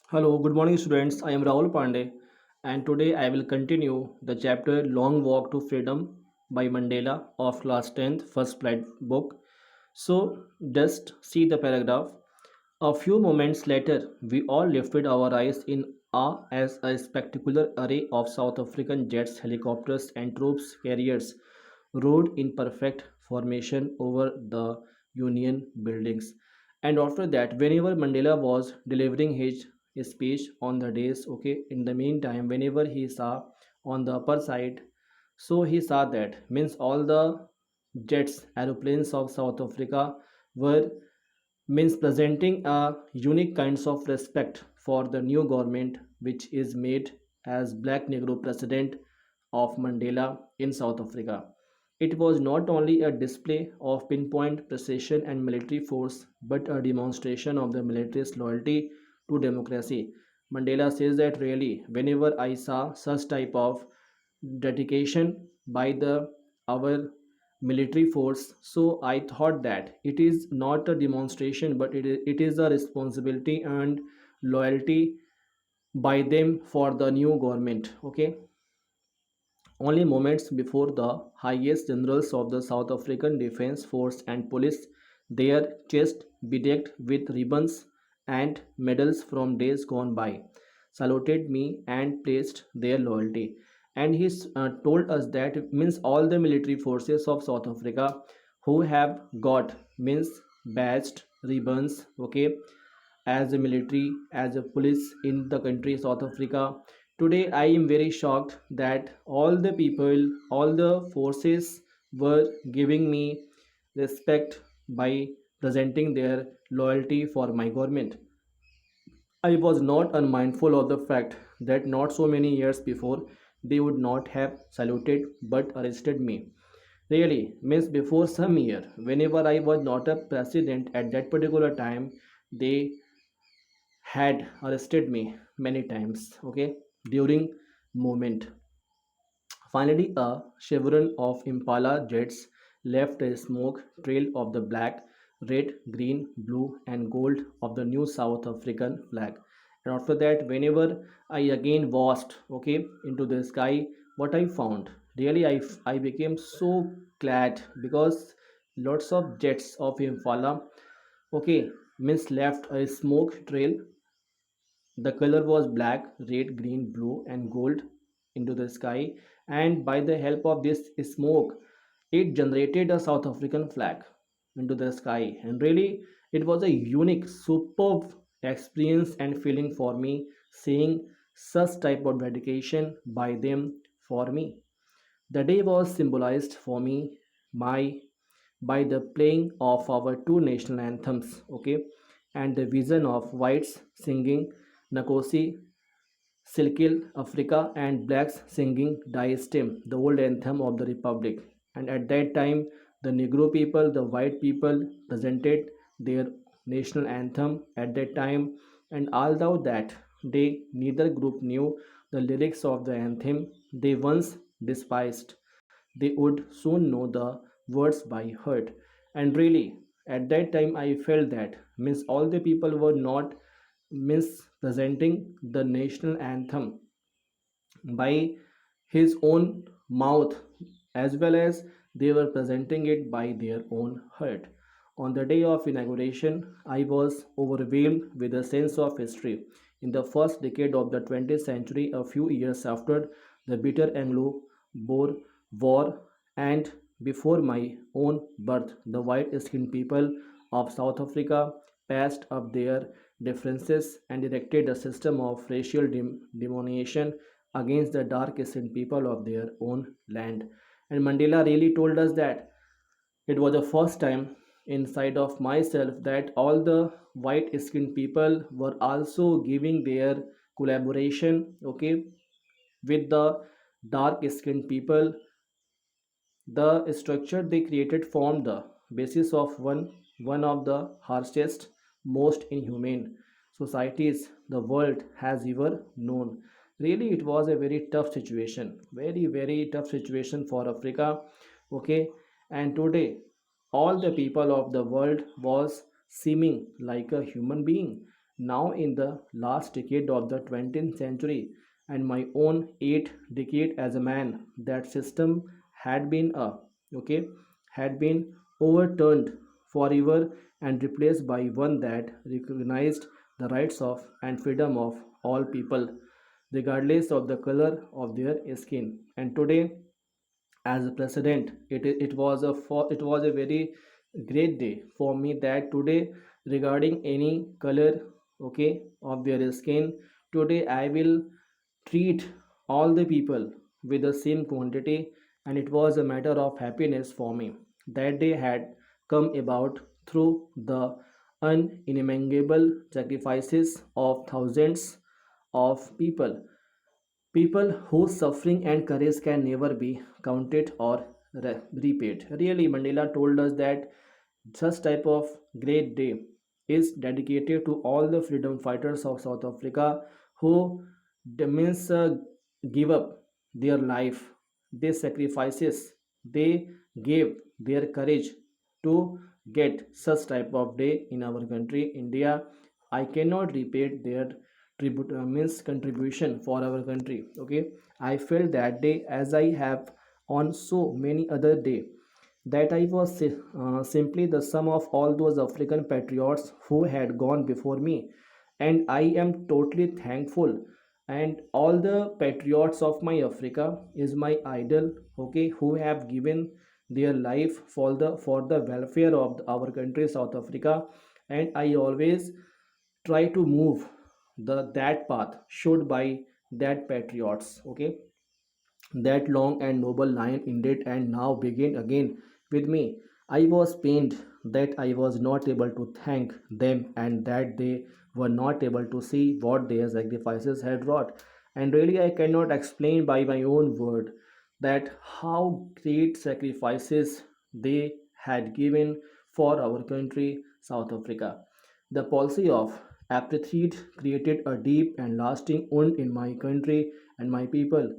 Hello, good morning, students. I am Rahul Pandey, and today I will continue the chapter Long Walk to Freedom by Mandela of class 10th, first flight book. So, just see the paragraph. A few moments later, we all lifted our eyes in awe as a spectacular array of South African jets, helicopters, and troops carriers rode in perfect formation over the Union buildings. And after that, whenever Mandela was delivering his speech on the days, okay, in the meantime, whenever he saw on the upper side, so he saw that means all the jets, aeroplanes of South Africa were means presenting a unique kinds of respect for the new government which is made as black negro president of Mandela in South Africa. It was not only a display of pinpoint precision and military force but a demonstration of the military's loyalty to democracy. Mandela says that really whenever I saw such type of dedication by the our military force, so I thought that it is not a demonstration but it is a responsibility and loyalty by them for the new government. Okay, only moments before the highest generals of the South African Defence Force and police, their chests bedecked with ribbons and medals from days gone by, saluted me and placed their loyalty. And he told us that it means all the military forces of South Africa who have got means badged ribbons, okay, as a military, as a police in the country South Africa. Today, I am very shocked that all the people, all the forces were giving me respect by presenting their loyalty for my government. I was not unmindful of the fact that not so many years before they would not have saluted but arrested me. Really, means before some year, whenever I was not a president at that particular time, they had arrested me many times, okay, during movement. Finally, a chevron of Impala jets left a smoke trail of the black, red, green, blue, and gold of the new South African flag. And after that, whenever I again watched, okay, into the sky, what I found, really, I became so glad because lots of jets of Impala, okay, means left a smoke trail. The color was black, red, green, blue, and gold into the sky, and by the help of this smoke, it generated a South African flag into the sky. And really, it was a unique, superb experience and feeling for me seeing such type of dedication by them for me. The day was symbolized for me my by the playing of our two national anthems, okay, and the vision of whites singing Nakosi Silkil Africa and blacks singing Die Stem, the old anthem of the Republic. And at that time, the Negro people, the white people presented their national anthem at that time. And although that they neither group knew the lyrics of the anthem they once despised, they would soon know the words by heart. And really, at that time, I felt that means all the people were not mispresenting the national anthem by his own mouth as well as they were presenting it by their own heart. On the day of inauguration, I was overwhelmed with a sense of history. In the first decade of the 20th century, a few years after the bitter Anglo Boer War and before my own birth, the white skinned people of South Africa passed up their differences and erected a system of racial demonization against the dark skinned people of their own land. And Mandela really told us that it was the first time inside of myself that all the white skinned people were also giving their collaboration, okay, with the dark skinned people. The structure they created formed the basis of one of the harshest, most inhumane societies the world has ever known. Really, it was a very tough situation, very tough situation for Africa. Okay, and today, all the people of the world was seeming like a human being. now in the last decade of the 20th century and my own 8 decade as a man, that system had been okay had been overturned forever and replaced by one that recognized the rights of and freedom of all people regardless of the color of their skin. And today as a president, it was a very great day for me that today regarding any color, okay, of their skin, today I will treat all the people with the same quantity, and it was a matter of happiness for me. That day had come about through the unimaginable sacrifices of thousands of people whose suffering and courage can never be counted or repaid. Really, Mandela told us that such type of great day is dedicated to all the freedom fighters of South Africa who means give up their life, their sacrifices, they gave their courage to get such type of day in our country, India. I cannot repay their tribute means contribution for our country. Okay, I felt that day as I have on so many other day that I was simply the sum of all those African patriots who had gone before me, and I am totally thankful. And all the patriots of my Africa is my idol, okay, who have given their life for the welfare of our country, South Africa, and I always try to move the that path showed by that patriots. Okay, that long and noble line ended and now began again with me. I was pained that I was not able to thank them and that they were not able to see what their sacrifices had wrought. And really, I cannot explain by my own word that how great sacrifices they had given for our country, South Africa. The policy of apartheid created a deep and lasting wound in my country and my people.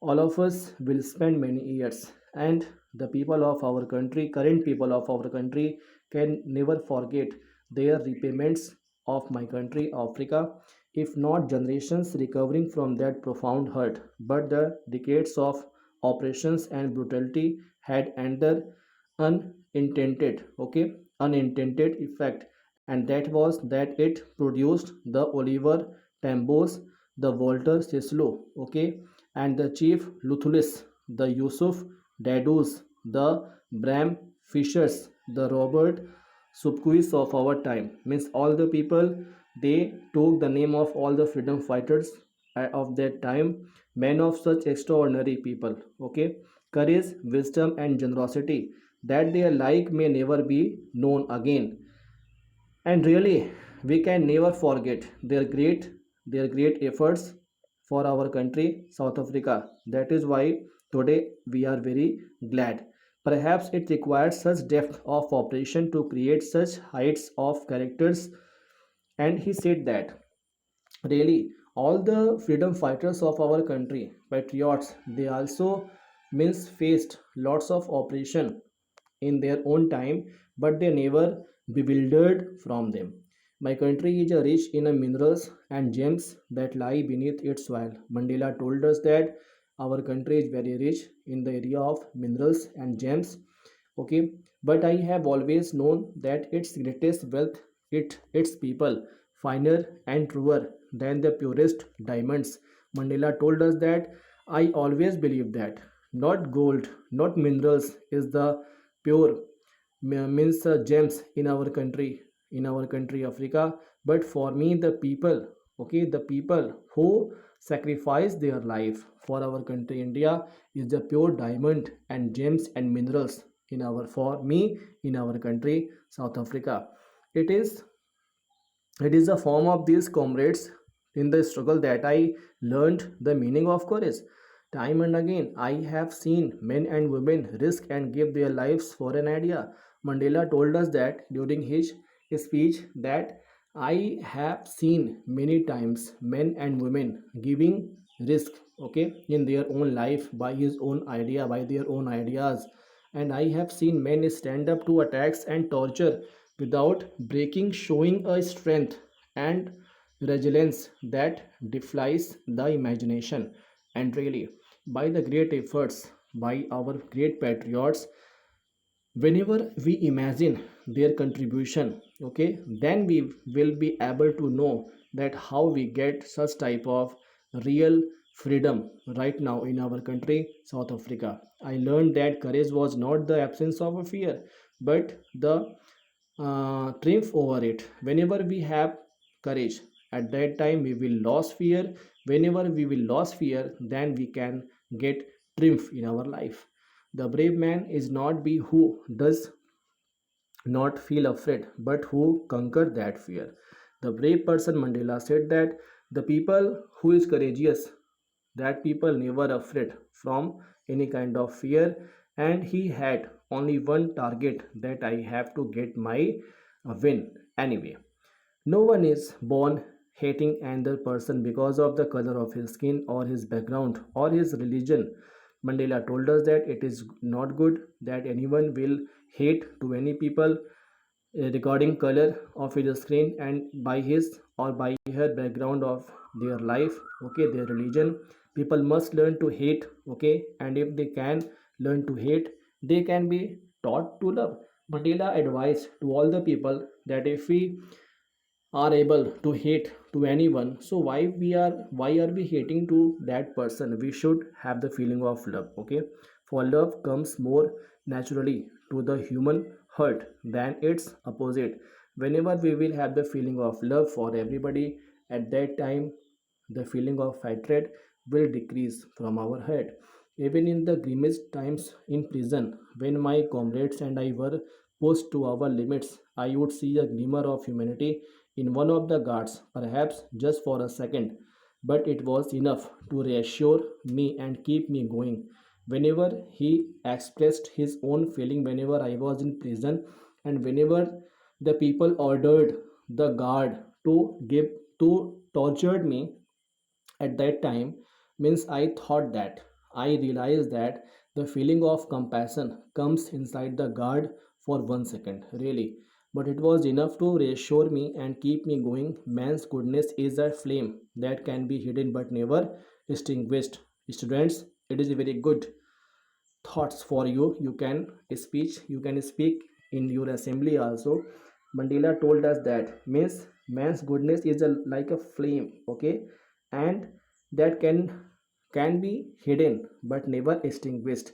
All of us will spend many years, and the people of our country, current people of our country, can never forget their repayments of my country, Africa, if not generations recovering from that profound hurt. But the decades of operations and brutality had ended unintended, okay, unintended effect, and that was that it produced the Oliver Tambos, the Walter Sislo, okay, and the chief Luthulis, the Yusuf Dadus, the Bram Fishers, the Robert Subquis of our time. Means all the people they took the name of all the freedom fighters of that time, men of such extraordinary people. Okay, courage, wisdom, and generosity that their like may never be known again. And really, we can never forget their great efforts for our country, South Africa. That is why today we are very glad. Perhaps it requires such depth of operation to create such heights of characters. And he said that really all the freedom fighters of our country, patriots, they also means faced lots of oppression in their own time, but they never bewildered from them. My country is rich in minerals and gems that lie beneath its soil. Mandela told us that our country is very rich in the area of minerals and gems. Okay, but I have always known that its greatest wealth its people, finer and truer than the purest diamonds. Mandela told us that I always believe that not gold, not minerals is the pure means gems in our country Africa, but for me the people, okay, the people who sacrifice their life for our country India is the pure diamond and gems and minerals in our for me in our country South Africa. It is it is a form of these comrades in the struggle that I learned the meaning of courage. Time and again I have seen men and women risk and give their lives for an idea. Mandela told us that during his speech that I have seen many times men and women giving risk, okay, in their own life by his own idea, by their own ideas. And I have seen men stand up to attacks and torture without breaking, showing a strength and resilience that defies the imagination. And really, by the great efforts by our great patriots, whenever we imagine their contribution, okay, then we will be able to know that how we get such type of real freedom right now in our country, South Africa. I learned that courage was not the absence of a fear, but the triumph over it. Whenever we have courage, at that time we will lose fear. Whenever we will lose fear, then we can get triumph in our life. The brave man is not be who does not feel afraid, but who conquer that fear. The brave person, Mandela said that the people who is courageous, that people never afraid from any kind of fear, and he had only one target, that I have to get my win anyway. No one is born hating another person because of the color of his skin or his background or his religion. Mandela told us that it is not good that anyone will hate to any people regarding color of his skin and by his or by her background of their life, okay, their religion. People must learn to hate, okay, and if they can learn to hate, they can be taught to love. Mandela advised to all the people that if we are able to hate to anyone, so why are we hating to that person? We should have the feeling of love, okay, for love comes more naturally to the human heart than its opposite. Whenever we will have the feeling of love for everybody, at that time the feeling of hatred will decrease from our head. Even in the grimmest times in prison, when my comrades and I were pushed to our limits, I would see a glimmer of humanity in one of the guards, perhaps just for a second, but it was enough to reassure me and keep me going. Whenever he expressed his own feeling, whenever I was in prison, and whenever the people ordered the guard to tortured me, at that time, means I thought that I realized that the feeling of compassion comes inside the guard for 1 second, really, but it was enough to reassure me and keep me going. Man's goodness is a flame that can be hidden but never extinguished. Students, it is a very good thoughts for you. You can speak in your assembly also. Mandela told us that means man's goodness is like a flame, okay, and that can be hidden but never extinguished.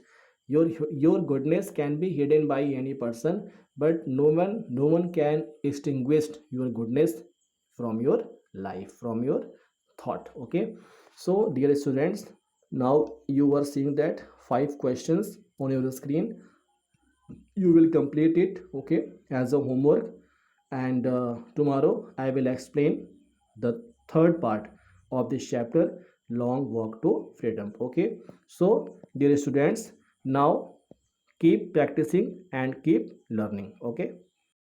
Your goodness can be hidden by any person, but no one can extinguish your goodness from your life, from your thought, okay. So dear students, now you are seeing that 5 questions on your screen. You will complete it, okay, as a homework. And tomorrow I will explain the third part of this chapter, long walk to freedom, okay. So dear students, now keep practicing and keep learning, okay.